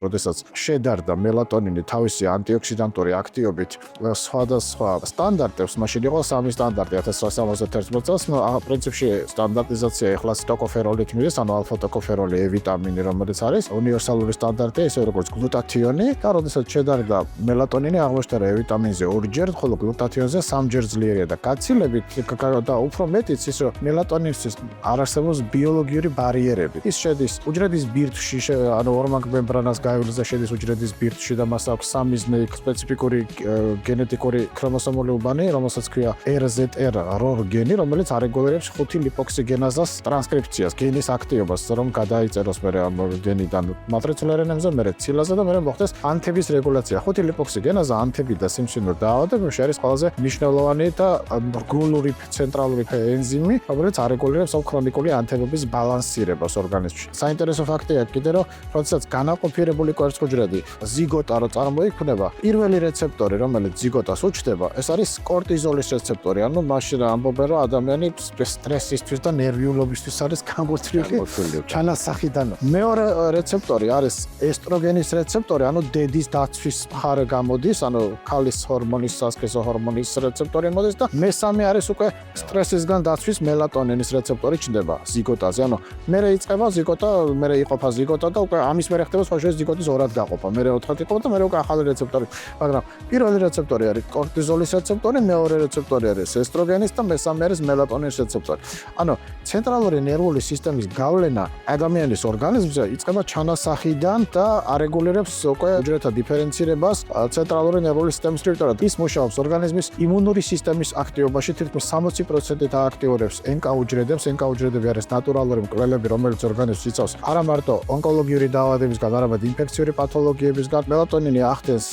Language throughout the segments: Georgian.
როდესაც შედარდა მელატონინი თავისი ანტიოქსიდანტური აქტივობით სხვადასხვა სტანდარტებს, მაშინ იყო 3 სტანდარტი 1971 წელს, პრინციპში სტანდარტიზაცია ეხლა ტოკოფეროლით მიდის, ანუ ალფა-ტოკოფეროლი E ვიტამინი, რომელიც არის უნივერსალური სტანდარტი, ისე როგორც გლუტათიონი, და როდესაც შედარდა მელატონინი, აღმოჩნდა E ვიტამინზე 2ჯერ, ხოლო გლუტათიონზე 3ჯერ ძლიერია და გაცილებით და უფრო მეტიც ის, რომ მელატონინისთვის არ არსებობს ბიოლოგიური ბარიერები. ის შედის უჯრედის ბირთვში, ანუ ორმაგ მემბრანას გაივლის შედის უჯრედის ბირთვში და მას აქვს სამიზნე სპეციფიკური გენეტიკური ქრომოსომული უბანი, რომელსაც ქვია RZR გენი, რომელიც არეგულირებს 5 ლიპოქსიგენაზას ტრანსკრიფციას, გენის აქტივობას, რომ გადაიწეროს მერე ამ გენიდან მატრიცულ RNA-ზე, მერე ცილაზე და მერე მოხდეს ანთების რეგულაცია. 5 ლიპოქსიგენაზა ანთები და სიმსივნურ დაავადებებში არის ყველაზე მნიშვნელოვანი და რგოლური ცენტრალური ენზიმი, რომელიც არეგულირებს ქრონიკული ანთებების ბალანსირებას ორგანიზმში. საინტერესო ფაქტია კიდე, რომ როდესაც განაყოფიერებული კვერცხუჯრედი ზიგოტა რო წარმოიქმნება, პირველი რეცეპტორი, რომელიც ზიგოტას უჩნდება, ეს არის კორტიზოლის რეცეპტორი. ანუ მაშინ ამბობენ, რომ ადამიანი სტრესისთვის და ნერვიულობისთვის არის გამოცვლილი ჩანასახიდან. მეორე რეცეპტორი არის ესტროგენის რეცეპტორი, ანუ დედის დაცვის მხარე გამოდის, ანუ ქალის ჰორმონის, სასქესო ჰორმონის რეცეპტორი მოდის და მესამე არის უკვე სტრესისგან დაცვის მელატონინის რეცეპტორი ჩნდება ზიგოტაზე. ანუ მერე იწყება ზიგოტა, მერე იყოფა ზიგოტა და უკვე ამის მერე ხდება სხვა ზიგოტის ორად გაყოფა. მერე 4-ად იყოფა და მერე უკვე ახალი რეცეპტორი. მაგრამ პირველი რეცეპტორი არის კორტიზოლის რეცეპტორი, მეორე რეცეპტორი არის ესტროგენის და მესამე არის მელატონინის რეცეპტორი. ანუ ცენტრალური ნერვული სისტემის გავლენა ადამიანის ორგანიზმზე იწყება ჩანასახიდან და არეგულირებს უკვე უჯრედთა დიფერენცირებას ცენტრალური ნერვული სისტემის ტერიტორიად. ის მუშაობს ორგანიზმის იმუნური სისტემის აქტივობაში, თითქმის 60%-ით აქტიურებს NK უჯრედებს. NK უჯრედები არის ნატურალური მკვლელები, რომელიც ორგანიზმს იცავს არა მარტო ონკოლოგიური დაავადებისგან, არამედ ინფექციური პათოლოგიებისგან. მელატონინი ახდენს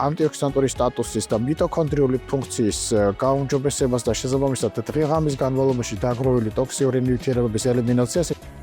ანტიოქსიდანტური სტატუსის და მიტოქონდრიული ფუნქციის გაუმჯობესებას და შესაბამისად დღე-ღამის განმავლობაში დაგროვილი ტოქსიური ნივთიერებების ელიმინაციას.